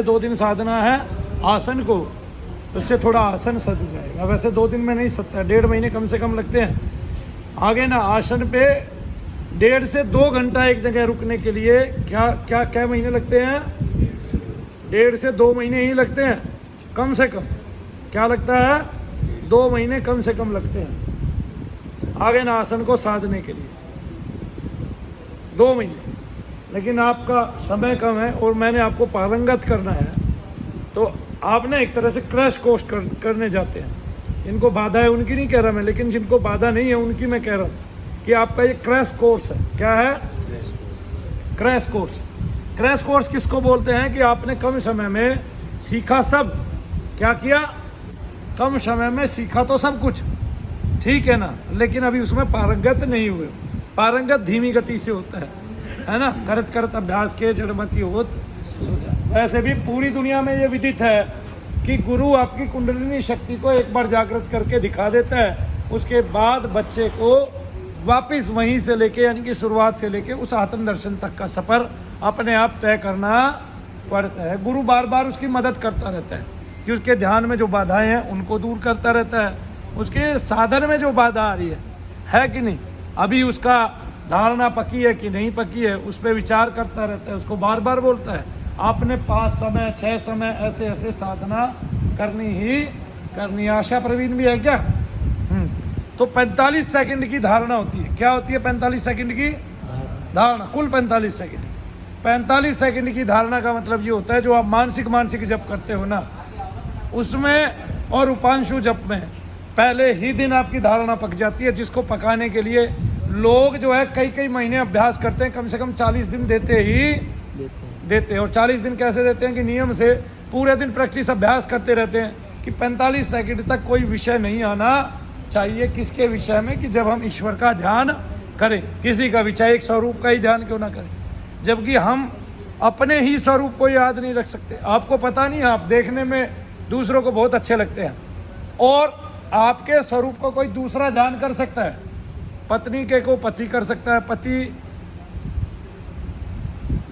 2 दिन साधना है आसन को, उससे थोड़ा आसन सज जाएगा। वैसे 2 दिन में नहीं सजता है, 1.5 महीने कम से कम लगते हैं। आगे ना आसन पे 1.5 से 2 घंटा एक जगह रुकने के लिए क्या महीने लगते हैं? 1.5 से 2 महीने ही लगते हैं कम से कम। क्या लगता है? 2 महीने कम से कम लगते हैं आगे ना आसन को साधने के लिए, 2 महीने। लेकिन आपका समय कम है और मैंने आपको पारंगत करना है, तो आप ना एक तरह से क्रैश कोर्स करने जाते हैं। इनको बाधा है उनकी नहीं कह रहा मैं, लेकिन जिनको बाधा नहीं है उनकी मैं कह रहा हूँ कि आपका ये क्रैश कोर्स है। क्या है? Crash course. क्रैश कोर्स किसको बोलते हैं? कि आपने कम समय में सीखा सब। क्या किया? कम समय में सीखा तो सब कुछ, ठीक है ना, लेकिन अभी उसमें पारंगत नहीं हुए। पारंगत धीमी गति से होता है ना, करत करत अभ्यास के जड़मति होत सो जाए। वैसे भी पूरी दुनिया में ये विदित है कि गुरु आपकी कुंडलिनी शक्ति को एक बार जागृत करके दिखा देता है, उसके बाद बच्चे को वापस वहीं से लेके, यानी कि शुरुआत से लेके उस आत्म दर्शन तक का सफ़र अपने आप तय करना पड़ता है। गुरु बार बार उसकी मदद करता रहता है कि उसके ध्यान में जो बाधाएं हैं उनको दूर करता रहता है, उसके साधन में जो बाधा आ रही है कि नहीं, अभी उसका धारणा पकी है कि नहीं पकी है, उस पर विचार करता रहता है, उसको बार बार बोलता है आपने 5 समय 6 समय ऐसे ऐसे साधना करनी ही करनी। आशा प्रवीण भी है क्या? तो 45 सेकंड की धारणा होती है। क्या होती है? 45 सेकंड की धारणा, कुल 45 सेकंड। 45 सेकंड की धारणा का मतलब ये होता है जो आप मानसिक जप करते हो ना, उसमें और उपांशु जप में पहले ही दिन आपकी धारणा पक जाती है, जिसको पकाने के लिए लोग जो है कई महीने अभ्यास करते हैं, कम से कम 40 दिन देते हैं। और 40 दिन कैसे देते हैं कि नियम से पूरे दिन प्रैक्टिस अभ्यास करते रहते हैं कि 45 सेकंड तक कोई विषय नहीं आना चाहिए। किसके विषय में? कि जब हम ईश्वर का ध्यान करें, किसी का विषय, एक स्वरूप का ही ध्यान क्यों ना करें, जबकि हम अपने ही स्वरूप को याद नहीं रख सकते। आपको पता नहीं, आप देखने में दूसरों को बहुत अच्छे लगते हैं और आपके स्वरूप को कोई दूसरा ध्यान कर सकता है। पत्नी के को पति कर सकता है,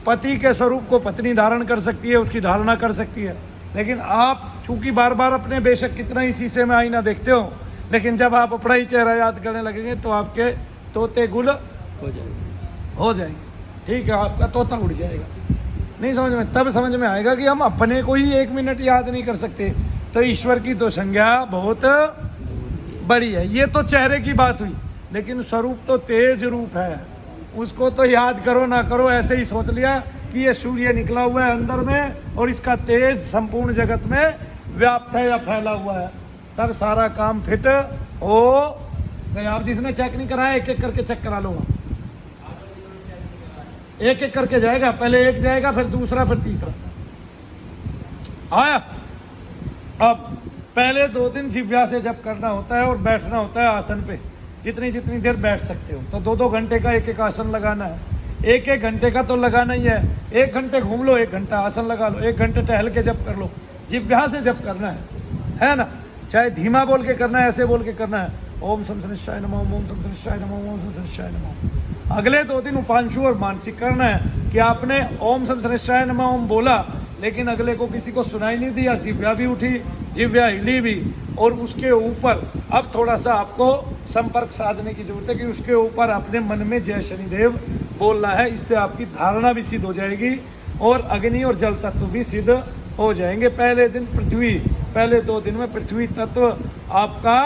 पति के स्वरूप को पत्नी धारण कर सकती है, उसकी धारणा कर सकती है। लेकिन आप चूंकि बार बार अपने बेशक कितना ही शीशे में आईना देखते हो, लेकिन जब आप अपना ही चेहरा याद करने लगेंगे तो आपके तोते गुल हो जाएंगे। ठीक है, आपका तोता उड़ जाएगा। नहीं समझ में? तब समझ में आएगा कि हम अपने को ही 1 मिनट याद नहीं कर सकते, तो ईश्वर की तो संज्ञा बहुत बड़ी है। ये तो चेहरे की बात हुई, लेकिन स्वरूप तो तेज रूप है, उसको तो याद करो ना करो, ऐसे ही सोच लिया कि ये सूर्य निकला हुआ है अंदर में और इसका तेज संपूर्ण जगत में व्याप्त है या फैला हुआ है, तब सारा काम फिट हो गया। आप जिसने चेक नहीं कराया, एक एक करके चेक करा लो। एक एक करके जाएगा, पहले एक जाएगा, फिर दूसरा, फिर तीसरा। आया? अब पहले 2 दिन जिह्वा से जप करना होता है और बैठना होता है आसन पे, जितनी देर बैठ सकते हो। तो 2-2 घंटे का एक आसन लगाना है। 1-1 घंटे का तो लगाना ही है। 1 घंटे घूम लो, 1 घंटा आसन लगा लो, 1 घंटे टहल के जप कर लो। जिह्वा से जप करना है ना, चाहे धीमा बोल के करना है, ऐसे बोल के करना है, ओम शम शनिश्चाय नमः, ओम शम शनिश्चाय नमः, ओम शम शनिश्चाय नमः। अगले 2 दिन उपांशु और मानसिक करना है कि आपने ओम शम शनिश्चाय नमः ओम बोला, लेकिन अगले को किसी को सुनाई नहीं दिया, जिह्वा भी उठी, जिह्वा हिली भी, और उसके ऊपर अब थोड़ा सा आपको संपर्क साधने की जरूरत है कि उसके ऊपर अपने मन में जय शनिदेव बोलना है। इससे आपकी धारणा भी सिद्ध हो जाएगी और अग्नि और जल तत्व भी सिद्ध हो जाएंगे। पहले दिन पृथ्वी, पहले 2 दिन में पृथ्वी तत्व आपका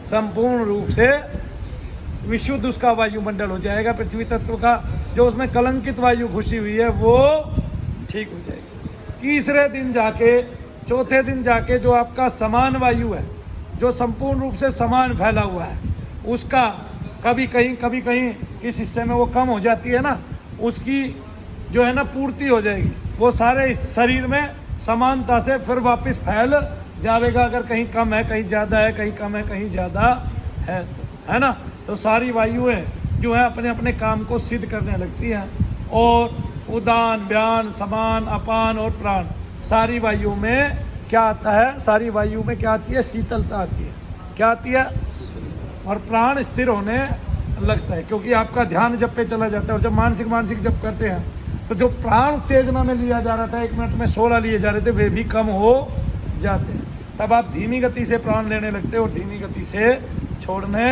संपूर्ण रूप से विशुद्ध उसका वायुमंडल हो जाएगा। पृथ्वी तत्व का जो उसमें कलंकित वायु घुसी हुई है वो ठीक हो जाएगी। तीसरे दिन जाके, चौथे दिन जाके जो आपका समान वायु है, जो संपूर्ण रूप से समान फैला हुआ है, उसका कभी कहीं किस हिस्से में वो कम हो जाती है ना, उसकी जो है ना पूर्ति हो जाएगी। वो सारे शरीर में समानता से फिर वापस फैल जाएगा। अगर कहीं कम है, कहीं ज़्यादा है, कहीं कम है, कहीं ज़्यादा है, तो है ना, तो सारी वायुएं जो है अपने अपने काम को सिद्ध करने लगती हैं। और उदान, व्यान, समान, अपान और प्राण, सारी वायु में क्या आता है? सारी वायु में क्या आती है? शीतलता आती है। क्या आती है? और प्राण स्थिर होने लगता है, क्योंकि आपका ध्यान जब पे चला जाता है। और जब मानसिक जप करते हैं तो जो प्राण उत्तेजना में लिया जा रहा था 1 मिनट में 16 लिए जा रहे थे, वे भी कम हो जाते हैं। तब आप धीमी गति से प्राण लेने लगते हो और धीमी गति से छोड़ने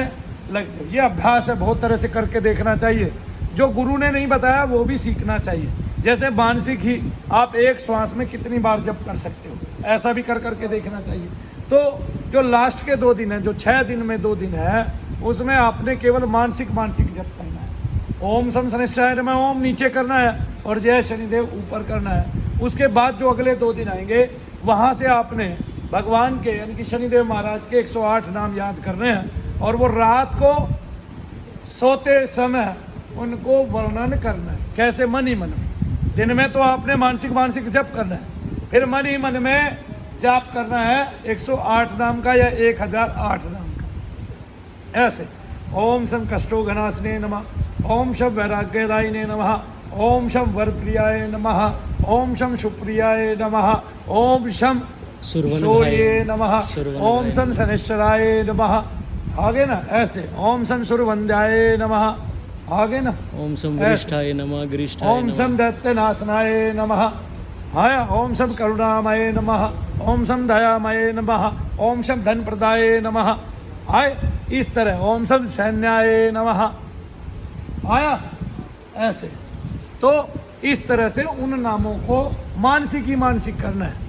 लगते हो। ये अभ्यास है, बहुत तरह से करके देखना चाहिए। जो गुरु ने नहीं बताया वो भी सीखना चाहिए। जैसे मानसिक ही आप एक श्वास में कितनी बार जप कर सकते हो, ऐसा भी कर करके देखना चाहिए। तो जो लास्ट के 2 दिन है, जो 6 दिन में 2 दिन है, उसमें आपने केवल मानसिक जप करना है। ओम सम शनिश्चराय नमः, ओम नीचे करना है और जय शनिदेव ऊपर करना है। उसके बाद जो अगले 2 दिन आएंगे, वहाँ से आपने भगवान के यानी कि शनिदेव महाराज के 108 नाम याद करने हैं और वो रात को सोते समय उनको वर्णन करना है। कैसे? मन ही मन में। दिन में तो आपने मानसिक जप करना है, फिर मन ही मन में जाप करना है 108 नाम का या 1008 नाम का। ऐसे ओम शम कष्टो घनासने नमः, ओम शम वैराग्यदायिने नमः, ओम शम वरप्रियाय नमः, ओम शम सुप्रियाय नमः, ओम शम सूर्ये नमः, ओम शम शनिश्चराय नमः। आगे ना ऐसे ओम शम सुरवंद्याय नमः, आगे ना ओम सम वरिष्ठाय नमः, गिरिष्ठाय ओम सम दैत्यनाशनाय नमः, आया ओम सम करुणामये नमः, ओम सम दयामये नमः, ओम सम धन प्रदाय नमः। आए इस तरह ओम सम सैन्याय नमः, आया ऐसे। तो इस तरह से उन नामों को मानसिक करना है।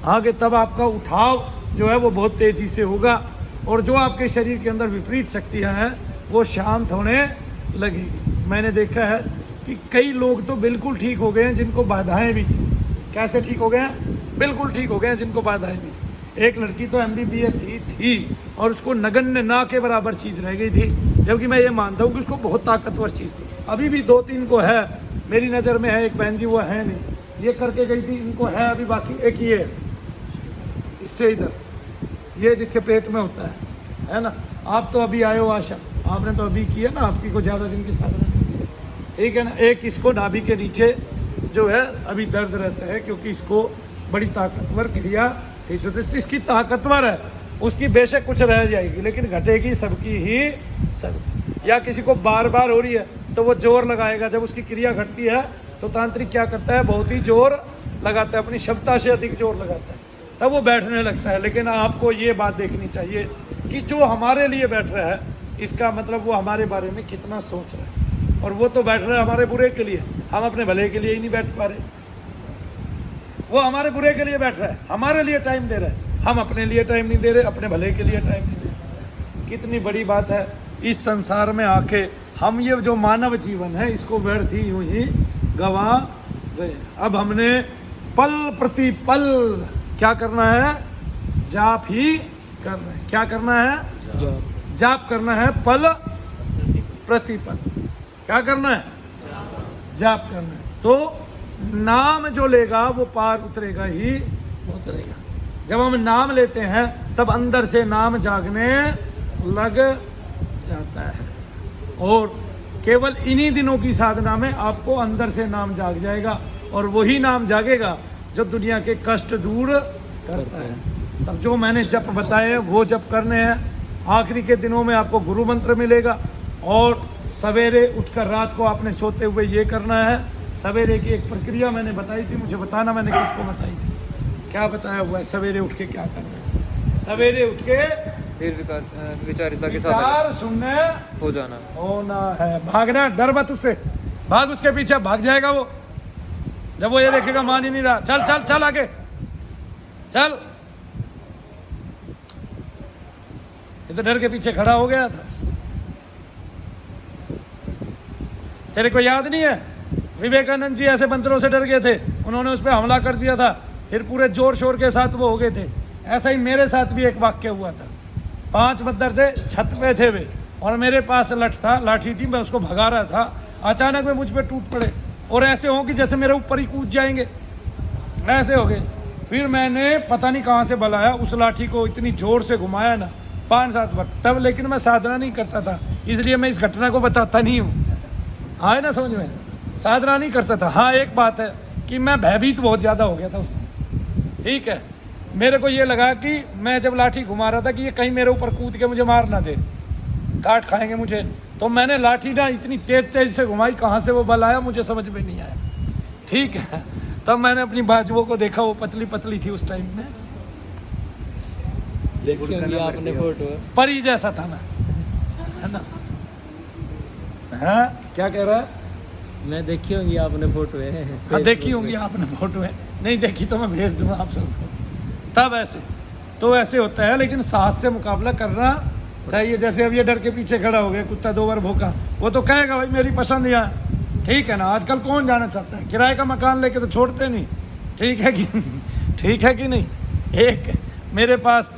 आगे तब आपका उठाव जो है वो बहुत तेजी से होगा और जो आपके शरीर के अंदर विपरीत शक्तियाँ हैं वो शांत होने लगेगी। मैंने देखा है कि कई लोग तो बिल्कुल ठीक हो गए हैं जिनको बाधाएं भी थी। कैसे ठीक हो गए हैं? बिल्कुल ठीक हो गए हैं जिनको बाधाएं भी थी। एक लड़की तो MBBS ही थी और उसको नगण्य ना के बराबर चीज़ रह गई थी, जबकि मैं ये मानता हूँ कि उसको बहुत ताकतवर चीज़ थी। अभी भी 2-3 को है, मेरी नज़र में है। एक बहन जी वो है नहीं, ये करके गई थी, इनको है अभी। बाकी एक ये है, इससे इधर ये जिसके पेट में होता है ना। आप तो अभी आए हो आशा, आपने तो अभी किया ना, आपकी को ज़्यादा दिन की साधना नहीं है, ठीक है ना। एक इसको नाभि के नीचे जो है अभी दर्द रहता है क्योंकि इसको बड़ी ताकतवर क्रिया थी। जो इसकी ताकतवर है उसकी बेशक कुछ रह जाएगी लेकिन घटेगी सबकी ही सब। या किसी को बार बार हो रही है तो वो जोर लगाएगा, जब उसकी क्रिया घटती है तो तांत्रिक क्या करता है? बहुत ही जोर लगाता है, अपनी क्षमता से अधिक जोर लगाता है, तब वो बैठने लगता है। लेकिन आपको ये बात देखनी चाहिए कि जो हमारे लिए बैठ रहा है इसका मतलब वो हमारे बारे में कितना सोच रहा है, और वो तो बैठ रहा है हमारे बुरे के लिए। हम अपने भले के लिए ही नहीं बैठ पा रहे, वो हमारे बुरे के लिए बैठ रहा है, हमारे लिए टाइम दे रहा है, हम अपने लिए टाइम नहीं दे रहे, अपने भले के लिए टाइम नहीं दे रहे। कितनी बड़ी बात है। इस संसार में आके हम ये जो मानव जीवन है इसको व्यर्थ ही यूं ही गवा गए। अब हमने पल प्रति पल क्या करना है? जाप ही करना है। क्या करना है? जाप करना है पल प्रतिपल। क्या करना है? जाप करना है। तो नाम जो लेगा वो पार उतरेगा ही उतरेगा। जब हम नाम लेते हैं तब अंदर से नाम जागने लग जाता है, और केवल इन्हीं दिनों की साधना में आपको अंदर से नाम जाग जाएगा, और वही नाम जागेगा जो दुनिया के कष्ट दूर करता है। तब जो मैंने जप बताए वो जप करने हैं। आखिरी के दिनों में आपको गुरु मंत्र मिलेगा, और सवेरे उठकर रात को आपने सोते हुए ये करना है। सवेरे की एक प्रक्रिया मैंने बताई थी, मुझे बताना मैंने किसको बताई थी, क्या बताया हुआ है सवेरे उठ के क्या करना है। सवेरे उठ के फिर विचारिता के विचार सुनने हो जाना होना है। भागना, डर मत उससे, भाग उसके पीछे, भाग जाएगा वो। जब वो ये देखेगा मान ही नहीं रहा, चल चल चल आगे चल। ये तो डर के पीछे खड़ा हो गया था। तेरे को याद नहीं है विवेकानंद जी ऐसे बंदरों से डर गए थे, उन्होंने उस पर हमला कर दिया था, फिर पूरे जोर शोर के साथ वो हो गए थे। ऐसा ही मेरे साथ भी एक वाक्य हुआ था। 5 बंदर थे, छत पे थे वे, और मेरे पास लाठी थी, मैं उसको भगा रहा था। अचानक में मुझ पे टूट पड़े और ऐसे हो कि जैसे मेरे ऊपर ही कूद जाएंगे, ऐसे हो गए। फिर मैंने पता नहीं कहाँ से बल आया, उस लाठी को इतनी जोर से घुमाया ना 5-7 बार तब। लेकिन मैं साधना नहीं करता था, इसलिए मैं इस घटना को बताता नहीं हूँ। आए ना समझ में? साधना नहीं करता था। हाँ, एक बात है कि मैं भयभीत बहुत ज़्यादा हो गया था उस दिन, ठीक है। मेरे को ये लगा कि मैं जब लाठी घुमा रहा था कि ये कहीं मेरे ऊपर कूद के मुझे मार ना दे, काट खाएंगे मुझे। तो मैंने लाठी ना इतनी तेज से घुमाई, कहाँ से वो बल आया मुझे समझ में नहीं आया। ठीक है। तब मैंने अपनी बाजुओं को देखा, वो पतली पतली थी उस टाइम में, देखिए आपने फोटो परी जैसा था ना, है ना। हाँ क्या कह रहा है? मैं देखी होंगी आपने फोटो है। हाँ देखी होंगी आपने फोटो है, नहीं देखी तो मैं भेज दूंगा आप सबको। तब ऐसे तो ऐसे होता है, लेकिन साहस से मुकाबला करना चाहिए। जैसे अब ये डर के पीछे खड़ा हो गया, कुत्ता 2 बार भूखा, वो तो कहेगा भाई मेरी पसंद यहाँ, ठीक है ना। आजकल कौन जाना चाहता है? किराए का मकान लेके तो छोड़ते नहीं, ठीक है कि ठीक है कि नहीं। एक मेरे पास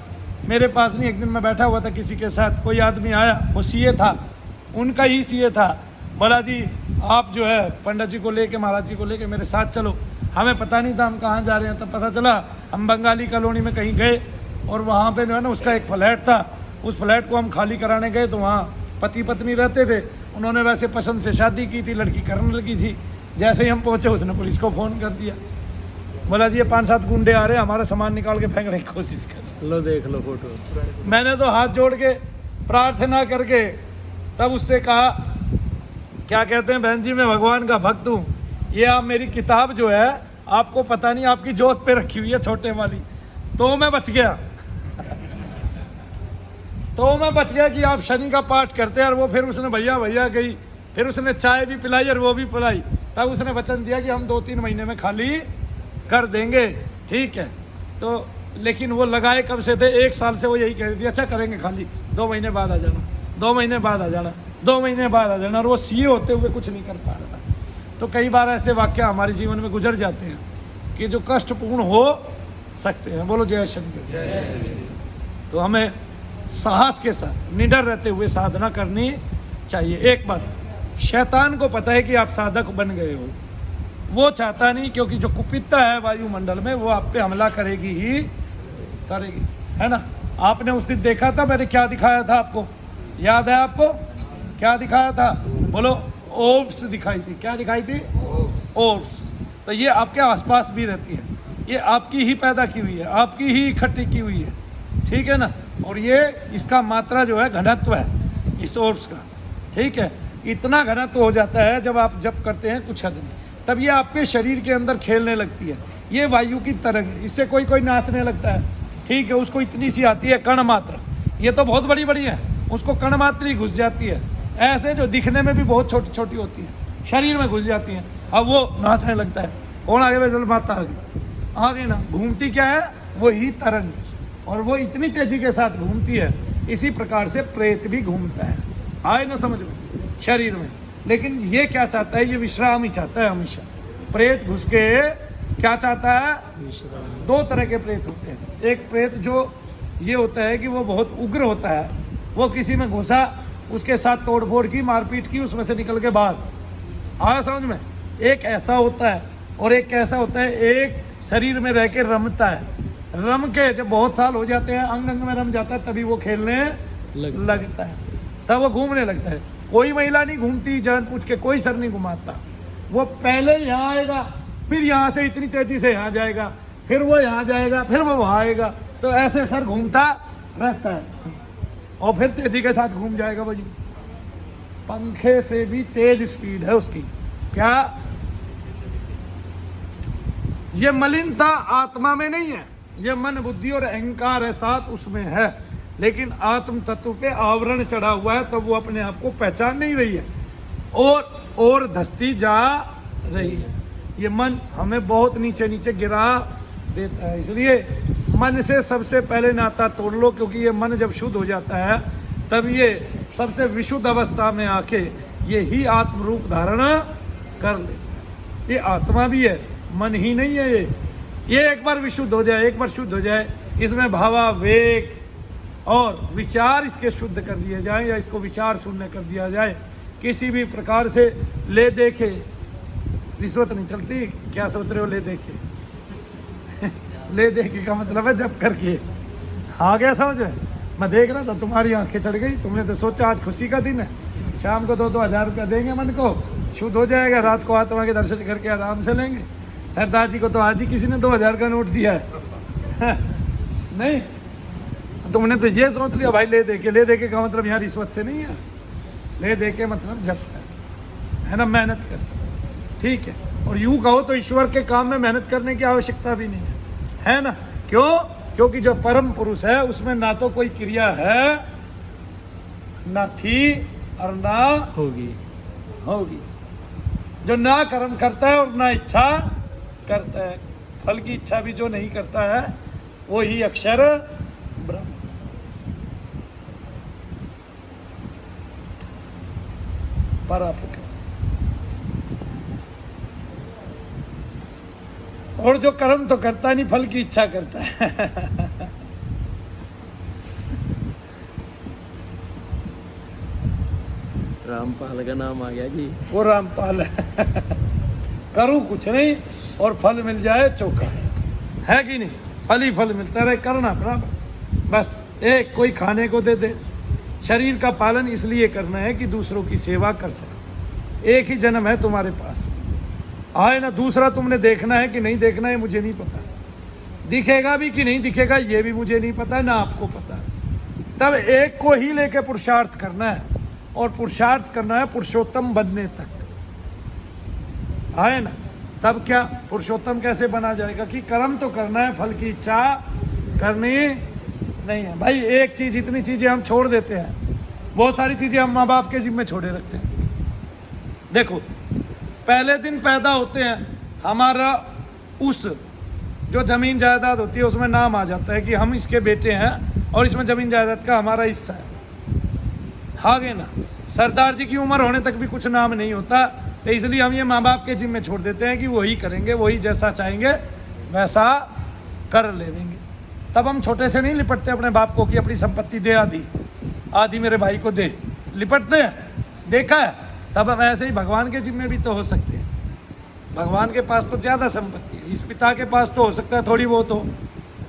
नहीं, एक दिन मैं बैठा हुआ था किसी के साथ, कोई आदमी आया, वो सीए था, उनका ही सीए था। बोला जी आप जो है पंडित जी को लेके, महाराज जी को लेके मेरे साथ चलो। हमें पता नहीं था हम कहाँ जा रहे हैं, तब पता चला हम बंगाली कॉलोनी में कहीं गए, और वहाँ पे जो है ना उसका एक फ्लैट था, उस फ्लैट को हम खाली कराने गए, तो वहाँ पति पत्नी रहते थे। उन्होंने वैसे पसंद से शादी की थी, लड़की करने लगी थी। जैसे ही हम पहुँचे उसने पुलिस को फ़ोन कर दिया, बोला जी ये 5-7 गुंडे आ रहे हैं, हमारा सामान निकाल के फेंकने की कोशिश कर। लो देख लो फोटो। मैंने तो हाथ जोड़ के प्रार्थना करके तब उससे कहा, क्या कहते हैं बहन जी, मैं भगवान का भक्त हूँ, ये आप मेरी किताब जो है आपको पता नहीं आपकी जोत पे रखी हुई है छोटे वाली, तो मैं बच गया तो मैं बच गया कि आप शनि का पाठ करते हैं। और वो फिर उसने भैया गई, फिर उसने चाय भी पिलाई और वो भी पिलाई, तब उसने वचन दिया कि हम 2-3 महीने में खाली कर देंगे, ठीक है। तो लेकिन वो लगाए कब से थे, 1 साल से वो यही कह रही थी, अच्छा करेंगे खाली, 2 महीने बाद आ जाना, 2 महीने बाद आ जाना, 2 महीने बाद आ जाना, और वो सीए होते हुए कुछ नहीं कर पा रहा था। तो कई बार ऐसे वाक्य हमारे जीवन में गुजर जाते हैं कि जो कष्टपूर्ण हो सकते हैं। बोलो जय शनि। तो हमें साहस के साथ निडर रहते हुए साधना करनी चाहिए। एक बात, शैतान को पता है कि आप साधक बन गए हो, वो चाहता नहीं, क्योंकि जो कुपितता है वायुमंडल में वो आप पे हमला करेगी ही करेगी, है ना। आपने उस दिन देखा था मैंने क्या दिखाया था आपको, याद है आपको क्या दिखाया था? बोलो, ओब्स दिखाई थी। क्या दिखाई थी? ओब्स। तो ये आपके आसपास भी रहती है, ये आपकी ही पैदा की हुई है, आपकी ही इकट्ठी की हुई है, ठीक है ना। और ये इसका मात्रा जो है घनत्व है इस ओब्स का, ठीक है। इतना घनत्व हो जाता है जब आप जप करते हैं कुछ हद नहीं, तब ये आपके शरीर के अंदर खेलने लगती है। ये वायु की तरंग है, इससे कोई नाचने लगता है, ठीक है। उसको इतनी सी आती है कण मात्र, ये तो बहुत बड़ी बड़ी है, उसको कण मात्र ही घुस जाती है। ऐसे जो दिखने में भी बहुत छोटी छोटी होती है, शरीर में घुस जाती हैं, अब वो नाचने लगता है। कौन आगे बैठल? माता आगे ना, घूमती क्या है? वो ही तरंग, और वो इतनी तेजी के साथ घूमती है। इसी प्रकार से प्रेत भी घूमता है, आए ना समझ में, शरीर में। लेकिन ये क्या चाहता है? ये विश्राम ही चाहता है हमेशा। प्रेत घुस के क्या चाहता है? 2 तरह के प्रेत होते हैं। एक प्रेत जो ये होता है कि वो बहुत उग्र होता है, वो किसी में घुसा, उसके साथ तोड़फोड़ की, मारपीट की, उसमें से निकल के बाहर आया, समझ में। एक ऐसा होता है, और एक कैसा होता है, एक शरीर में रह के रमता है, रम के जब बहुत साल हो जाते हैं, अंग अंग में रम जाता है, तभी वो खेलने लगता है, तब वो घूमने लगता है। कोई महिला नहीं घूमती जान पूछ के, कोई सर नहीं घुमाता, वो पहले यहाँ आएगा, फिर यहाँ से इतनी तेजी से यहाँ जाएगा, फिर वो यहाँ जाएगा, फिर वो वहाँ आएगा, तो ऐसे सर घूमता रहता है, और फिर तेजी के साथ घूम जाएगा। भाई पंखे से भी तेज स्पीड है उसकी। क्या? ये मलिनता आत्मा में नहीं है, ये मन बुद्धि और अहंकार है साथ उसमें है, लेकिन आत्म तत्व पे आवरण चढ़ा हुआ है, तो वो अपने आप को पहचान नहीं रही है, और धसती जा रही है। ये मन हमें बहुत नीचे नीचे गिरा देता है। इसलिए मन से सबसे पहले नाता तोड़ लो, क्योंकि ये मन जब शुद्ध हो जाता है, तब ये सबसे विशुद्ध अवस्था में आके ये ही आत्म रूप धारण कर लेता है। ये आत्मा भी है, मन ही नहीं है। ये एक बार विशुद्ध हो जाए, एक बार शुद्ध हो जाए, इसमें भावावेग और विचार इसके शुद्ध कर दिए जाए, या इसको विचार शून्य कर दिया जाए, किसी भी प्रकार से ले देखे रिश्वत नहीं चलती। क्या सोच रहे हो ले देखे? ले देखे का मतलब है जब करके आ गया समझ में। मैं देख रहा था तुम्हारी आंखें चढ़ गई, तुमने तो सोचा आज खुशी का दिन है, शाम को 2-2 हज़ार रुपया देंगे, मन को शुद्ध हो जाएगा, रात को आत्मा के दर्शन करके आराम से लेंगे। सरदार जी को तो आज ही किसी ने 2000 का नोट दिया है नहीं, तुमने तो ये सोच लिया भाई ले देके का मतलब यहाँ रिश्वत से नहीं है, ले देके मतलब जब है ना, मेहनत कर, ठीक है। और यूं कहो तो ईश्वर के काम में मेहनत करने की आवश्यकता भी नहीं है ना? क्यों? क्योंकि जो परम पुरुष है उसमें ना तो कोई क्रिया है, ना थी और ना होगी। होगी। जो ना कर्म करता है और ना इच्छा करता है, फल की इच्छा भी जो नहीं करता है वो ही अक्षर ब्रह्म। परापुरुष। और जो कर्म तो करता नहीं, फल की इच्छा करता है। रामपाल का नाम आ गया जी। वो रामपाल है। करूं कुछ नहीं और फल मिल जाए चौका, है कि नहीं? फल ही फल मिलता रहे, करना बराबर। बस एक कोई खाने को दे दे। शरीर का पालन इसलिए करना है कि दूसरों की सेवा कर सके। एक ही जन्म है तुम्हारे पास, आए ना दूसरा तुमने देखना है कि नहीं देखना है मुझे नहीं पता, दिखेगा भी कि नहीं दिखेगा ये भी मुझे नहीं पता, ना आपको पता। तब एक को ही लेके पुरुषार्थ करना है, और पुरुषार्थ करना है पुरुषोत्तम बनने तक, आए ना? तब क्या पुरुषोत्तम कैसे बना जाएगा? कि कर्म तो करना है, फल की इच्छा करनी नहीं है। भाई एक चीज़, इतनी चीज़ें हम छोड़ देते हैं, बहुत सारी चीज़ें हम माँ बाप के जिम्मे छोड़े रखते हैं। देखो पहले दिन पैदा होते हैं, हमारा उस जो ज़मीन जायदाद होती है उसमें नाम आ जाता है कि हम इसके बेटे हैं और इसमें ज़मीन जायदाद का हमारा हिस्सा है। आगे ना सरदार जी की उम्र होने तक भी कुछ नाम नहीं होता, तो इसलिए हम ये माँ बाप के जिम्मे छोड़ देते हैं कि वही करेंगे, वही जैसा चाहेंगे वैसा कर लेंगे। तब हम छोटे से नहीं लिपटते अपने बाप को कि अपनी संपत्ति दे, आधी आधी मेरे भाई को दे, लिपटते हैं, देखा है? तब हम ऐसे ही भगवान के जिम्मे भी तो हो सकते हैं। भगवान के पास तो ज़्यादा संपत्ति है, इस पिता के पास तो हो सकता है थोड़ी बहुत हो,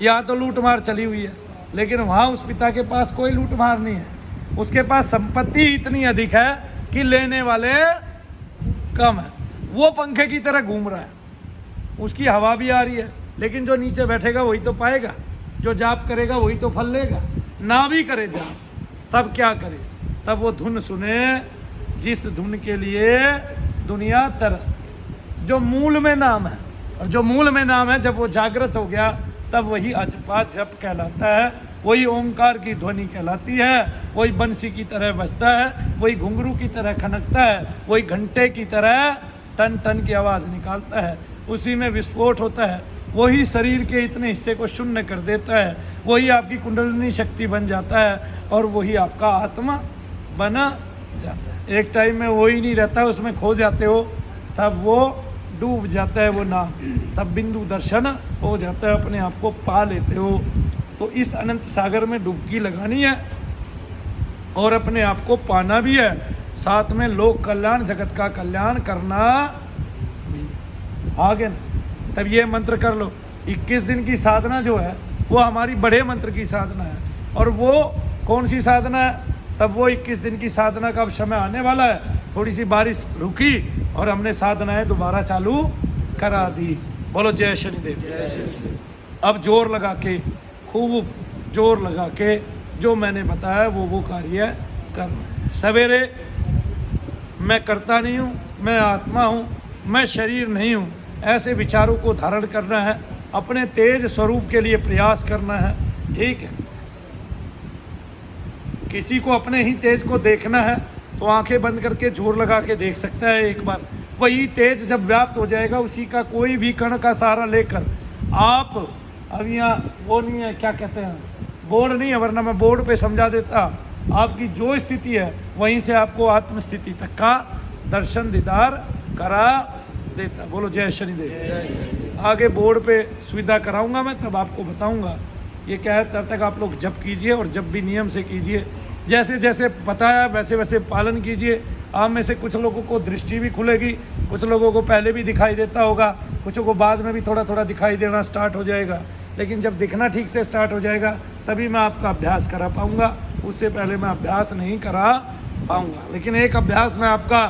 यहाँ तो लूट मार चली हुई है, लेकिन वहाँ उस पिता के पास कोई लूट मार नहीं है। उसके पास संपत्ति इतनी अधिक है कि लेने वाले कम है। वो पंखे की तरह घूम रहा है, उसकी हवा भी आ रही है, लेकिन जो नीचे बैठेगा वही तो पाएगा, जो जाप करेगा वही तो फल लेगा। ना भी करे जाप तब क्या करे? तब वो धुन सुने जिस धुन के लिए दुनिया तरसती है, जो मूल में नाम है। और जो मूल में नाम है जब वो जागृत हो गया तब वही अजपा जप कहलाता है, वही ओंकार की ध्वनि कहलाती है, वही बंसी की तरह बजता है, वही घुंघरू की तरह खनकता है, वही घंटे की तरह टन टन की आवाज़ निकालता है, उसी में विस्फोट होता है, वही शरीर के इतने हिस्से को शून्य कर देता है, वही आपकी कुंडलिनी शक्ति बन जाता है और वही आपका आत्मा बना जाता है। एक टाइम में वही नहीं रहता, उसमें खो जाते हो, तब वो डूब जाता है वो नाम, तब बिंदु दर्शन हो जाता है, अपने आप को पा लेते हो। तो इस अनंत सागर में डुबकी लगानी है और अपने आप को पाना भी है, साथ में लोक कल्याण जगत का कल्याण करना भी। आगे ना तब ये मंत्र कर लो। 21 दिन की साधना जो है वो हमारी बड़े मंत्र की साधना है। और वो कौन सी साधना है? तब वो 21 दिन की साधना का अब समय आने वाला है। थोड़ी सी बारिश रुकी और हमने साधनाएं दोबारा चालू करा दी। बोलो जय शनिदेव। अब जोर लगा के, खूब जोर लगा के जो मैंने बताया वो कार्य करना है। सवेरे मैं करता नहीं हूँ, मैं आत्मा हूँ, मैं शरीर नहीं हूँ, ऐसे विचारों को धारण करना है, अपने तेज स्वरूप के लिए प्रयास करना है। ठीक है, किसी को अपने ही तेज को देखना है तो आंखें बंद करके जोर लगा के देख सकता है एक बार। वही तेज जब व्याप्त हो जाएगा, उसी का कोई भी कण का सहारा लेकर आप, अब यहाँ वो नहीं है, क्या कहते हैं, बोर्ड नहीं है, वरना मैं बोर्ड पे समझा देता। आपकी जो स्थिति है वहीं से आपको आत्म स्थिति तक का दर्शन दीदार करा देता। बोलो जय शनिदेव। आगे बोर्ड पे सुविधा कराऊंगा मैं, तब आपको बताऊंगा ये क्या है। तब तक आप लोग जप कीजिए और जब भी नियम से कीजिए, जैसे जैसे बताया वैसे वैसे पालन कीजिए। आप में से कुछ लोगों को दृष्टि भी खुलेगी, कुछ लोगों को पहले भी दिखाई देता होगा, कुछ को बाद में भी थोड़ा थोड़ा दिखाई देना स्टार्ट हो जाएगा। लेकिन जब दिखना ठीक से स्टार्ट हो जाएगा तभी मैं आपका अभ्यास करा पाऊँगा, उससे पहले मैं अभ्यास नहीं करा पाऊँगा। लेकिन एक अभ्यास में आपका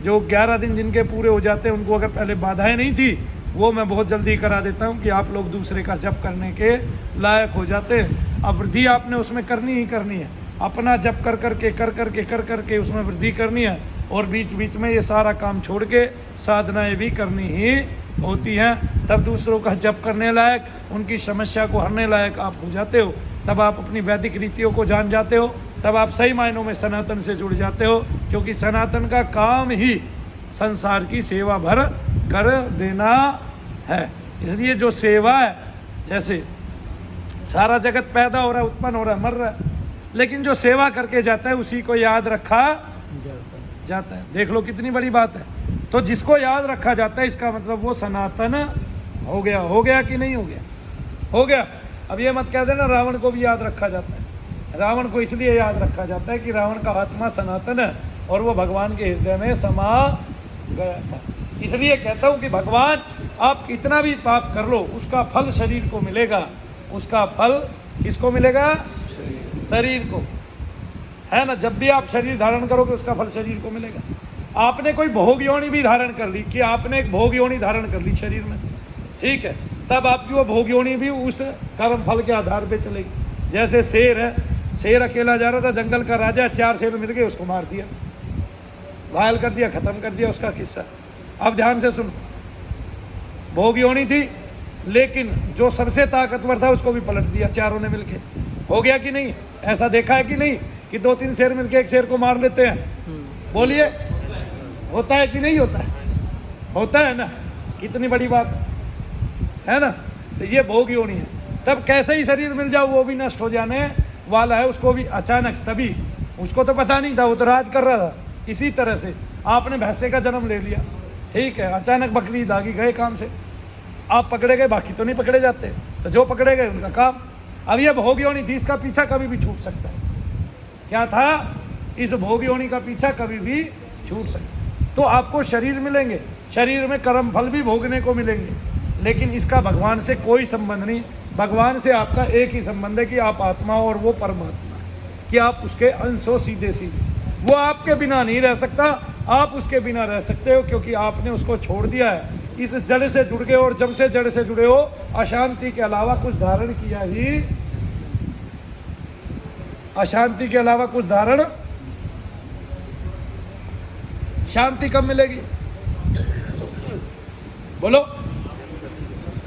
जो 11 दिन जिनके पूरे हो जाते हैं, उनको अगर पहले बाधाएँ नहीं थी, वो मैं बहुत जल्दी करा देता हूँ कि आप लोग दूसरे का जप करने के लायक हो जाते हैं। अब वृद्धि आपने उसमें करनी ही करनी है, अपना जप कर करके उसमें वृद्धि करनी है। और बीच बीच में ये सारा काम छोड़ के साधनाएं भी करनी ही होती हैं। तब दूसरों का जप करने लायक, उनकी समस्या को हरने लायक आप हो जाते हो। तब आप अपनी वैदिक रीतियों को जान जाते हो। तब आप सही मायनों में सनातन से जुड़ जाते हो, क्योंकि सनातन का काम ही संसार की सेवा भर कर देना है। इसलिए जो सेवा है, जैसे सारा जगत पैदा हो रहा है, उत्पन्न हो रहा है, मर रहा है, लेकिन जो सेवा करके जाता है उसी को याद रखा जाता है। देख लो कितनी बड़ी बात है। तो जिसको याद रखा जाता है, इसका मतलब वो सनातन हो गया। हो गया कि नहीं हो गया? हो गया। अब ये मत कह देना रावण को भी याद रखा जाता है। रावण को इसलिए याद रखा जाता है कि रावण का आत्मा सनातन है और वो भगवान के हृदय में समा गया था। इसलिए कहता हूँ कि भगवान, आप कितना भी पाप कर लो, उसका फल शरीर को मिलेगा। उसका फल किसको मिलेगा? शरीर को, है ना। जब भी आप शरीर धारण करोगे उसका फल शरीर को मिलेगा। आपने कोई भोग योनि भी धारण कर ली, कि आपने एक भोग योनि धारण कर ली शरीर में, ठीक है, तब आपकी वो भोग योनि भी उस कर्म फल के आधार पे चलेगी। जैसे शेर है, शेर अकेला जा रहा था, जंगल का राजा, 4 शेर मिल गए, उसको मार दिया, घायल कर दिया, खत्म कर दिया उसका किस्सा। अब ध्यान से सुनो, भोग योनि थी, लेकिन जो सबसे ताकतवर था उसको भी पलट दिया चारों ने मिलके। हो गया कि नहीं? ऐसा देखा है कि नहीं कि 2-3 शेर मिलके एक शेर को मार लेते हैं? बोलिए, होता है कि नहीं होता है? होता है ना। कितनी बड़ी बात है ना। तो ये भोग योनि है। तब कैसे ही शरीर मिल जाओ, वो भी नष्ट हो जाने वाला है। उसको भी अचानक, तभी उसको तो पता नहीं था, वो तो राज कर रहा था। इसी तरह से आपने भैंसे का जन्म ले लिया, ठीक है, अचानक बकरी दागी गए काम से, आप पकड़े गए, बाकी तो नहीं पकड़े जाते, तो जो पकड़े गए उनका काम। अब ये भोग योनि थी, इसका पीछा कभी भी छूट सकता है। क्या था? इस भोग योनि का पीछा कभी भी छूट सकता है। तो आपको शरीर मिलेंगे, शरीर में कर्म फल भी भोगने को मिलेंगे, लेकिन इसका भगवान से कोई संबंध नहीं। भगवान से आपका एक ही संबंध है कि आप आत्मा और वो परमात्मा है, कि आप उसके अंश हो सीधे सीधे। वो आपके बिना नहीं रह सकता, आप उसके बिना रह सकते हो, क्योंकि आपने उसको छोड़ दिया है। इस जड़ से जुड़ गए, और जब से जड़ से जुड़े हो, अशांति के अलावा कुछ धारण किया ही, अशांति के अलावा कुछ धारण। शांति कब मिलेगी? बोलो,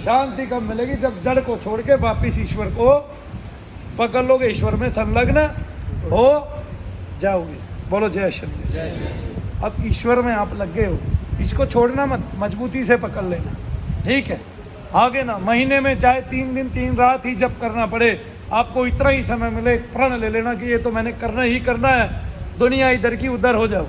शांति कब मिलेगी? जब जड़ को छोड़ के वापिस ईश्वर को पकड़ लोगे, ईश्वर में संलग्न हो जाओगे। बोलो जय श्री। अब ईश्वर में आप लग गए हो, इसको छोड़ना मत, मजबूती से पकड़ लेना, ठीक है। आगे ना, महीने में चाहे 3 दिन 3 रात ही जप करना पड़े, आपको इतना ही समय मिले, प्रण ले लेना कि ये तो मैंने करना ही करना है, दुनिया इधर की उधर हो जाओ,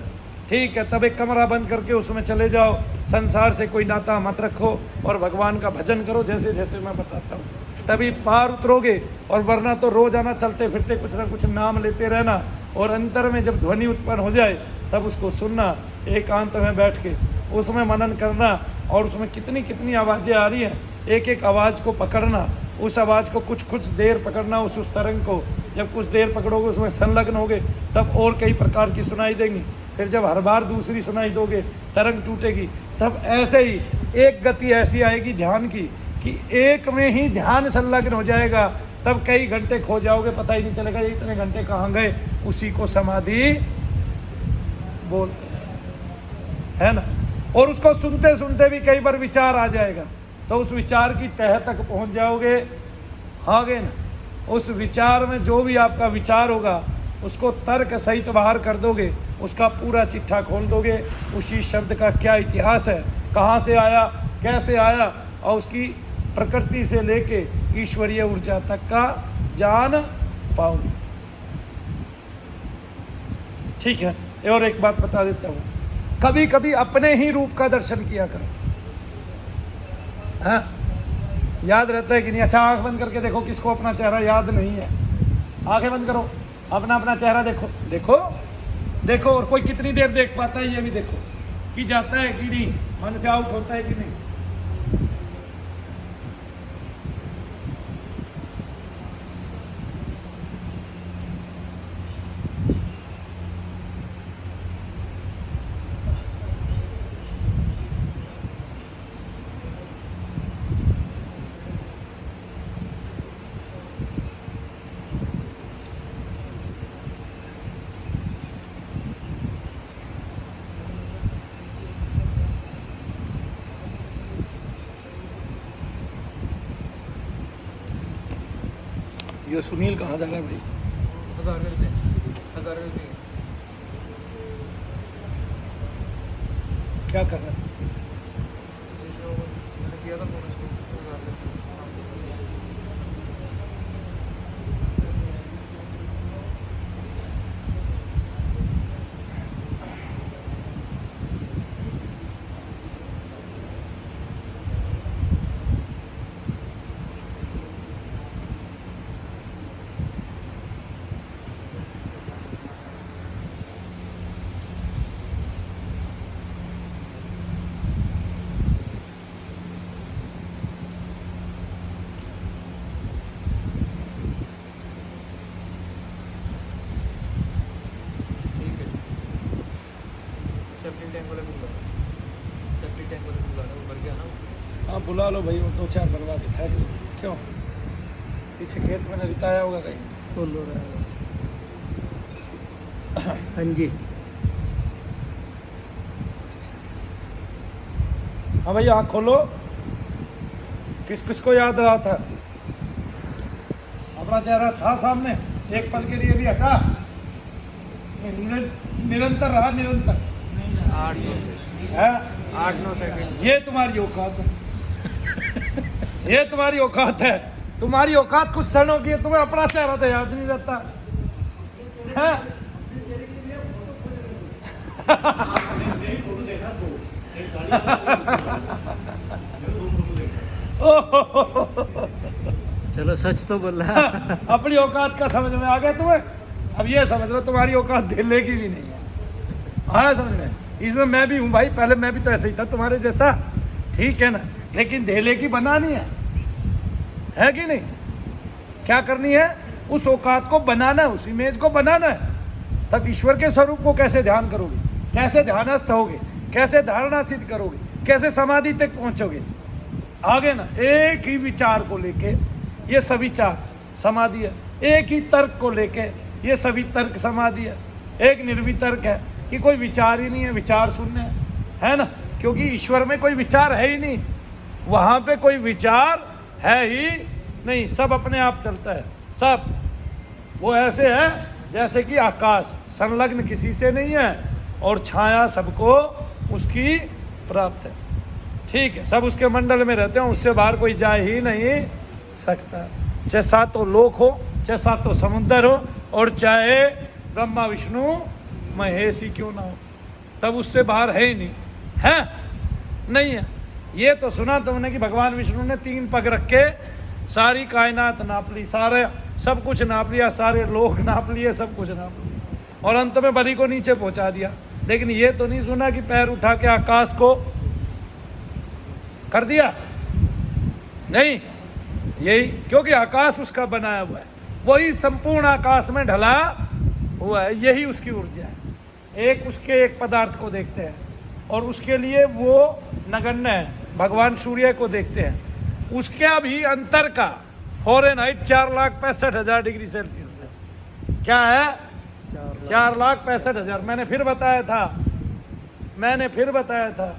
ठीक है। तब एक कमरा बंद करके उसमें चले जाओ, संसार से कोई नाता मत रखो और भगवान का भजन करो, जैसे जैसे मैं बताता हूँ, तभी पार उतरोगे। और वरना तो रोजाना चलते फिरते कुछ ना कुछ नाम लेते रहना, और अंतर में जब ध्वनि उत्पन्न हो जाए तब उसको सुनना, एकांत में बैठ के उसमें मनन करना, और उसमें कितनी कितनी आवाज़ें आ रही हैं, एक एक आवाज़ को पकड़ना, उस आवाज़ को कुछ देर पकड़ना, उस तरंग को जब कुछ देर पकड़ोगे, उसमें संलग्न होगे, तब और कई प्रकार की सुनाई देंगी। फिर जब हर बार दूसरी सुनाई दोगे, तरंग टूटेगी। तब ऐसे ही एक गति ऐसी आएगी ध्यान की कि एक में ही ध्यान संलग्न हो जाएगा। तब कई घंटे खो जाओगे, पता ही नहीं चलेगा ये इतने घंटे कहाँ गए। उसी को समाधि बोलते है ना। और उसको सुनते सुनते भी कई बार विचार आ जाएगा, तो उस विचार की तह तक पहुंच जाओगे। आगे ना, उस विचार में जो भी आपका विचार होगा उसको तर्क सहित बाहर कर दोगे, उसका पूरा चिट्ठा खोल दोगे। उसी शब्द का क्या इतिहास है, कहाँ से आया, कैसे आया, और उसकी प्रकृति से लेके ईश्वरीय ऊर्जा तक का जान पाओगे, ठीक है। और एक बात बता देता हूँ, कभी कभी अपने ही रूप का दर्शन किया करो। हाँ, याद रहता है कि नहीं? अच्छा, आंख बंद करके देखो, किसको अपना चेहरा याद नहीं है? आंखें बंद करो, अपना अपना चेहरा देखो, देखो देखो। और कोई कितनी देर देख पाता है ये भी देखो, कि जाता है कि नहीं, मन से आउट होता है कि नहीं। ये सुनील कहाँ जा रहा है भाई? 1000 रुपये क्या कर रहा है? किया था फोन उसको 1000 रुपये। सेफ्टी टैंक वाले को बुला सेफ्टी टैंक वाले को बुलाना, वो भर गया ना। हाँ बुला लो भाई, वो 2-4 भरवा के फेंक लो। क्यों पीछे खेत में न रिताया होगा कहीं? फुल हो रहा है। हाँ जी। हाँ भैया आँख खोलो। किस किस को याद रहा था? अपना चेहरा था सामने, एक पल के लिए भी हटा? निरंतर रहा, निरंतर 8-9 सेकंड। ये तुम्हारी औकात है। ये तुम्हारी औकात है। तुम्हारी औकात कुछ क्षणों की है, तुम्हें अपना चेहरा तो याद नहीं रहता है? चलो सच तो बोल रहा है। अपनी औकात का समझ में आ गया तुम्हें? अब ये समझ लो तुम्हारी औकात दिल्ली की भी नहीं है। आया समझ में? इसमें मैं भी हूँ भाई, पहले मैं भी तो ऐसे ही था तुम्हारे जैसा, ठीक है ना? लेकिन धेले की बनानी है कि नहीं? क्या करनी है? उस औकात को बनाना है, उस इमेज को बनाना है। तब ईश्वर के स्वरूप को कैसे ध्यान करोगे, कैसे ध्यानस्थ होगे, कैसे धारणा सिद्ध करोगे, कैसे समाधि तक पहुंचोगे? आगे ना एक ही विचार को लेके ये सभी विचार समाधि है, एक ही तर्क को लेके ये सभी तर्क समाधि है, एक निर्वितर्क है कि कोई विचार ही नहीं है, विचार शून्य है ना? क्योंकि ईश्वर में कोई विचार है ही नहीं, वहाँ पे कोई विचार है ही नहीं, सब अपने आप चलता है। सब वो ऐसे है जैसे कि आकाश संलग्न किसी से नहीं है और छाया सबको उसकी प्राप्त है, ठीक है? सब उसके मंडल में रहते हैं, उससे बाहर कोई जा ही नहीं सकता। चाहे सातों लोक हो, चाहे सातों समुद्र हो, और चाहे ब्रह्मा विष्णु महेश ही क्यों ना हो, तब उससे बाहर है ही नहीं है, नहीं है। ये तो सुना तुमने कि भगवान विष्णु ने 3 पग रख के सारी कायनात नाप ली, सारे सब कुछ नाप लिया, सारे लोग नाप लिए, सब कुछ नाप लिया, और अंत में बलि को नीचे पहुंचा दिया। लेकिन ये तो नहीं सुना कि पैर उठा के आकाश को कर दिया, नहीं। यही क्योंकि आकाश उसका बनाया हुआ है, वही संपूर्ण आकाश में ढला हुआ है, यही उसकी ऊर्जा है। एक उसके एक पदार्थ को देखते हैं और उसके लिए वो नगण्य है। भगवान सूर्य को देखते हैं, उसका भी अंतर का फ़ारेनहाइट 4,65,000 डिग्री सेल्सियस है। क्या है? 4,65,000। मैंने फिर बताया था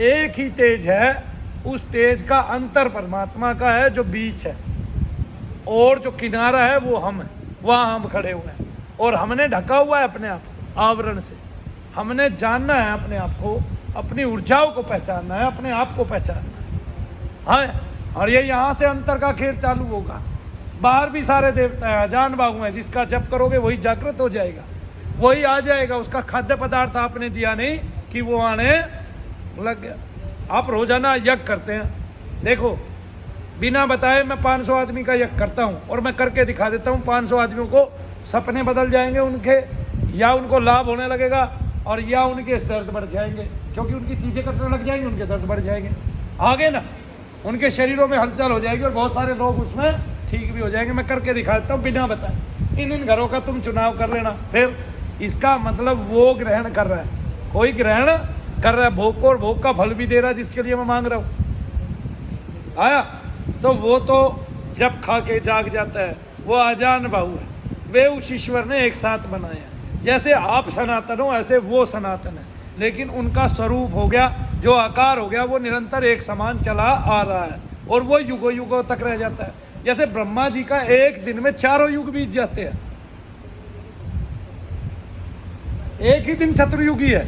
एक ही तेज है, उस तेज का अंतर परमात्मा का है जो बीच है, और जो किनारा है वो हम है, वहाँ हम खड़े हुए हैं, और हमने ढका हुआ है अपने आप आवरण से। हमने जानना है अपने आप को, अपनी ऊर्जाओं को पहचानना है, अपने आप को पहचानना है, हाँ। और ये यहाँ से अंतर का खेल चालू होगा। बाहर भी सारे देवता हैं, अजान बाहु हैं, जिसका जप करोगे वही जागृत हो जाएगा, वही आ जाएगा। उसका खाद्य पदार्थ आपने दिया नहीं कि वो आने लग गया। आप रोजाना यज्ञ करते हैं, देखो बिना बताए मैं 500 आदमी का यज्ञ करता हूँ और मैं करके दिखा देता हूँ, 500 आदमियों को सपने बदल जाएंगे उनके, या उनको लाभ होने लगेगा, और या उनके दर्द बढ़ जाएंगे, क्योंकि उनकी चीज़ें करने लग जाएंगी, उनके दर्द बढ़ जाएंगे, आगे ना उनके शरीरों में हलचल हो जाएगी, और बहुत सारे लोग उसमें ठीक भी हो जाएंगे। मैं करके दिखा देता हूँ बिना बताए। इन घरों का तुम चुनाव कर लेना। फिर इसका मतलब वो ग्रहण कर रहा है, कोई ग्रहण कर रहा है भोग को, और भोग का फल भी दे रहा है जिसके लिए मैं मांग रहा हूँ। आया? तो वो तो जब खा के जाग जाता है, वो अजान बाहु है, वे उस ईश्वर ने एक साथ बनाया। जैसे आप सनातन हो ऐसे वो सनातन है, लेकिन उनका स्वरूप हो गया, जो आकार हो गया, वो निरंतर एक समान चला आ रहा है, और वो युगों युगों तक रह जाता है। जैसे ब्रह्मा जी का एक दिन में 4 युग बीत जाते हैं। एक ही दिन चतुर्युगी है,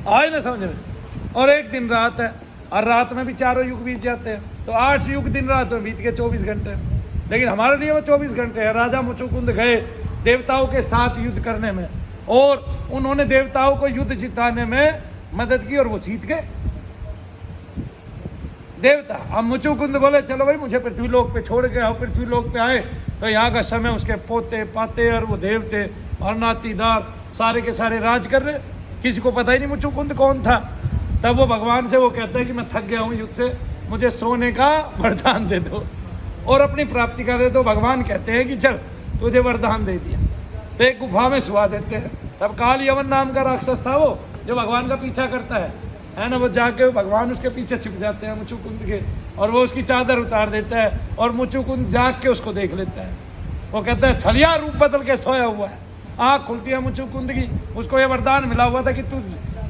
आए ना समझ में। और एक दिन रात है, और रात में भी 4 युग बीत जाते हैं, तो 8 युग दिन रात में बीत के 24 घंटे। लेकिन हमारे लिए वो 24 घंटे है। राजा मुचुकुंद गए देवताओं के साथ युद्ध करने में, और उन्होंने देवताओं को युद्ध जिताने में मदद की, और वो जीत गए देवता। अब मुचुकुंद बोले चलो भाई मुझे पृथ्वी लोक पे छोड़ के आओ। पृथ्वी लोक पे आए तो यहाँ का समय उसके पोते पाते और वो देवते और नातीदार सारे के सारे राज कर रहे। किसी को पता ही नहीं मुचुकुंद कौन था। तब वो भगवान से वो कहता है कि मैं थक गया हूँ युद्ध से, मुझे सोने का वरदान दे दो और अपनी प्राप्ति का दे दो। भगवान कहते हैं कि चल तुझे वरदान दे दिया, तो एक गुफा में सुला देते हैं। तब काल यवन नाम का राक्षस था वो, जो भगवान का पीछा करता है ना, वो जाके भगवान उसके पीछे छिप जाते हैं मुचुकुंद के, और वो उसकी चादर उतार देता है, और मुचुकुंद जाग के उसको देख लेता है। वो कहता है छलिया रूप बदल के सोया हुआ है। आँख खुलती है मुचुकुंद की, उसको ये वरदान मिला हुआ था कि तू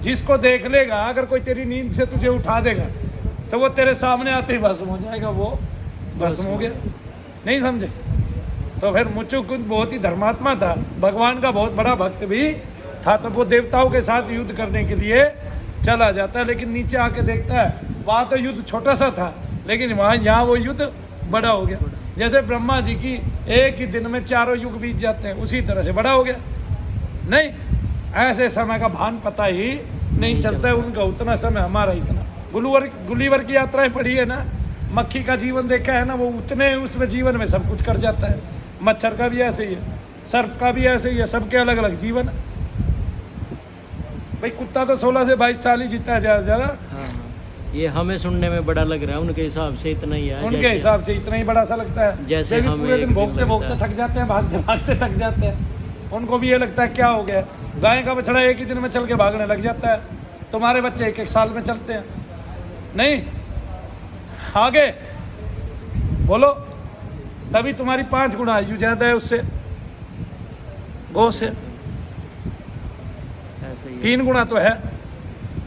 जिसको देख लेगा, अगर कोई तेरी नींद से तुझे उठा देगा तो वो तेरे सामने आते ही भस्म हो जाएगा। वो भस्म हो गया, नहीं समझे। तो फिर मुचुकुंद बहुत ही धर्मात्मा था, भगवान का बहुत बड़ा भक्त भी था। तब वो देवताओं के साथ युद्ध करने के लिए चला जाता है, लेकिन नीचे आके देखता है वहाँ तो युद्ध छोटा सा था, लेकिन वहाँ यहाँ वो युद्ध बड़ा हो गया। जैसे ब्रह्मा जी की एक ही दिन में 4 युग बीत जाते हैं, उसी तरह से बड़ा हो गया। नहीं, ऐसे समय का भान पता ही नहीं चलता है उनका, उतना समय हमारा इतना। गुलीवर की यात्राएं पढ़ी है ना, मक्खी का जीवन देखा है ना, वो उतने उसमें जीवन में सब कुछ कर जाता है। मच्छर का भी ऐसे ही है, सर्प का भी ऐसे ही है, सबके अलग अलग जीवन है। भाई कुत्ता तो 16 से 22 साल ही जीता है ज़्यादा। हाँ, ये हमें सुनने में बड़ा लग रहा है, उनके हिसाब से इतना ही है। उनके हिसाब से इतना ही बड़ा सा लगता है। जैसे हम पूरे दिन भोगते भोगते थक जाते हैं, भागते भागते थक जाते हैं। उनको भी ये लगता है क्या हो गया। गाय का बछड़ा एक ही दिन में चल के भागने लग जाता है, तुम्हारे बच्चे 1-1 साल में चलते हैं। नहीं, आगे बोलो, तभी तुम्हारी 5 गुना आयु ज़्यादा है उससे, गौ से। 3 गुना तो है,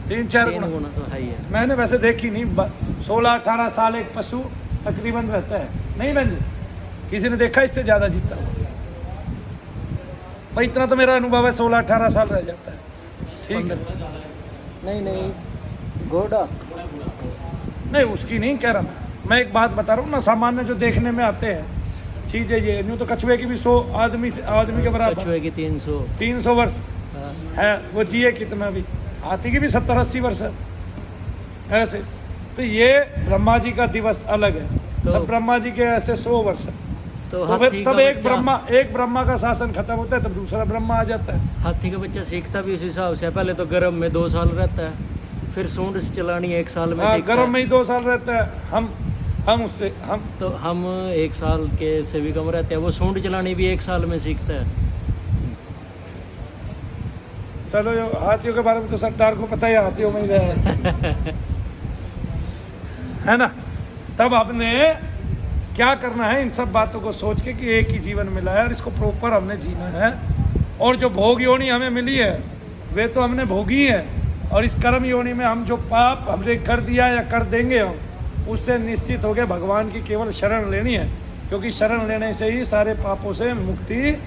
3-4 गुना तो है ही है। मैंने वैसे देखी नहीं, 16-18 साल एक पशु तकरीबन रहता है। नहीं बहन जी, किसी ने देखा इससे ज़्यादा जीता हुआ? भाई इतना तो मेरा अनुभव है, 16-18 साल रह जाता है। ठीक है, नहीं घोड़ा नहीं उसकी नहीं कह रहा मैं एक बात बता रहा हूँ ना, सामान्य जो देखने में आते हैं चीज़ें। ये न्यू तो कछुए की भी 100 आदमी के बराबर, कछुए की 300 वर्ष है, वो जिए कितना भी। हाथी की भी 70-80 वर्ष है ऐसे। तो ये ब्रह्मा जी का दिवस अलग है, तब ब्रह्मा जी के ऐसे 100 वर्ष है। तो फिर तब एक ब्रह्मा का शासन खत्म होता है, तब दूसरा ब्रह्मा आ जाता है। हाथी का बच्चा सीखता भी उस हिसाब से, पहले तो गर्म में 2 साल रहता है, फिर सूंड से चलानी 1 साल में सीखता है। गर्म में ही 2 साल रहता है। हम 1 साल के से भी कम रहते हैं, वो सूंड चलानी भी 1 साल में सीखता है। चलो हाथियों के बारे में तो सरदार को पता ही, हाथियों में ही रहे है ना। तब आपने क्या करना है, इन सब बातों को सोच के कि एक ही जीवन मिला है और इसको प्रॉपर हमने जीना है। और जो भोग योनि हमें मिली है वे तो हमने भोगी है, और इस कर्म योनि में हम जो पाप हमने कर दिया या कर देंगे हम, उससे निश्चित हो गए भगवान की केवल शरण लेनी है, क्योंकि शरण लेने से ही सारे पापों से मुक्ति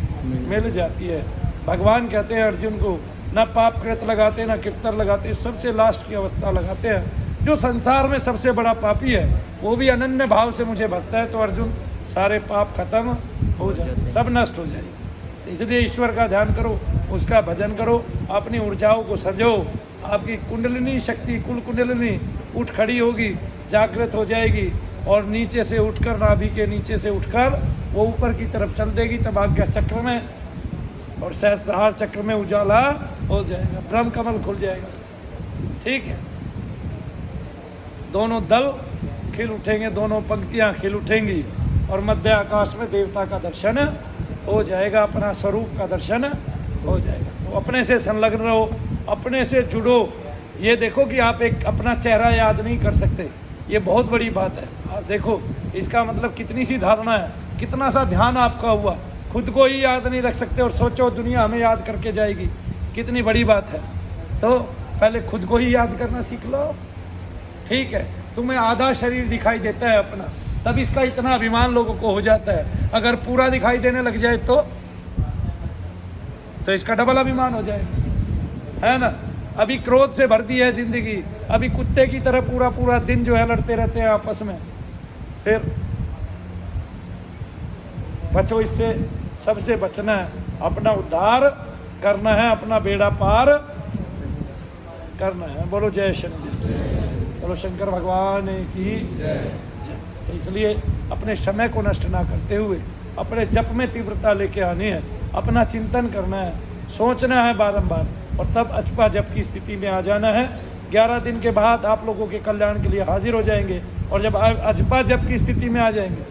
मिल जाती है। भगवान कहते हैं अर्जुन को, न पाप कृत लगाते न कीर्तर लगाते, सबसे लास्ट की अवस्था लगाते हैं। जो संसार में सबसे बड़ा पापी है वो भी अनन्य भाव से मुझे भजता है, तो अर्जुन सारे पाप खत्म हो जाते, सब नष्ट हो जाएंगे। इसलिए ईश्वर का ध्यान करो, उसका भजन करो, अपनी ऊर्जाओं को सजो। आपकी कुंडलिनी शक्ति, कुल कुंडलिनी उठ खड़ी होगी, जागृत हो जाएगी, और नीचे से उठकर, नाभि के नीचे से उठकर वो ऊपर की तरफ चल देगी। तब आज्ञा चक्र में और सहस्त्रहार चक्र में उजाला हो जाएगा, ब्रह्म कमल खुल जाएगा। ठीक है, दोनों दल खिल उठेंगे, दोनों पंक्तियां खिल उठेंगी, और मध्य आकाश में देवता का दर्शन हो जाएगा, अपना स्वरूप का दर्शन हो जाएगा। तो अपने से संलग्न रहो, अपने से जुड़ो। ये देखो कि आप एक अपना चेहरा याद नहीं कर सकते, ये बहुत बड़ी बात है। आप देखो इसका मतलब कितनी सी धारणा है, कितना सा ध्यान आपका हुआ। खुद को ही याद नहीं रख सकते और सोचो दुनिया हमें याद करके जाएगी, कितनी बड़ी बात है। तो पहले खुद को ही याद करना सीख लो। ठीक है, तुम्हें आधा शरीर दिखाई देता है अपना, तब इसका इतना अभिमान लोगों को हो जाता है। अगर पूरा दिखाई देने लग जाए तो इसका डबल अभिमान हो जाएगा, है ना। अभी क्रोध से भर दी है जिंदगी, अभी कुत्ते की तरह पूरा पूरा दिन जो है लड़ते रहते हैं आपस में। फिर बचो इससे, सबसे बचना है, अपना उद्धार करना है, अपना बेड़ा पार करना है। बोलो जय शंकर, बोलो शंकर भगवान की जय। तो इसलिए अपने समय को नष्ट ना करते हुए अपने जप में तीव्रता लेके आनी है, अपना चिंतन करना है, सोचना है बारंबार, और तब अचपा जप की स्थिति में आ जाना है। 11 दिन के बाद आप लोगों के कल्याण के लिए हाजिर हो जाएंगे, और जब अचपा जप की स्थिति में आ जाएंगे।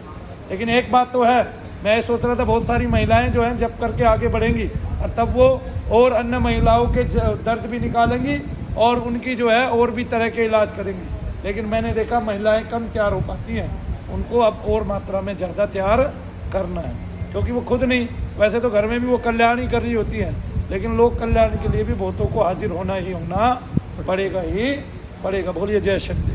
लेकिन एक बात तो है, मैं सोच रहा था बहुत सारी महिलाएं जो हैं जप करके आगे बढ़ेंगी, और तब वो और अन्य महिलाओं के दर्द भी निकालेंगी और उनकी जो है और भी तरह के इलाज करेंगी। लेकिन मैंने देखा महिलाएं कम तैयार हो पाती हैं, उनको अब और मात्रा में ज़्यादा तैयार करना है, क्योंकि वो खुद नहीं, वैसे तो घर में भी वो कल्याण ही कर रही होती हैं, लेकिन लोक कल्याण के लिए भी बहुतों को हाजिर होना ही होना पड़ेगा ही पड़ेगा। बोलिए जय शक्ति।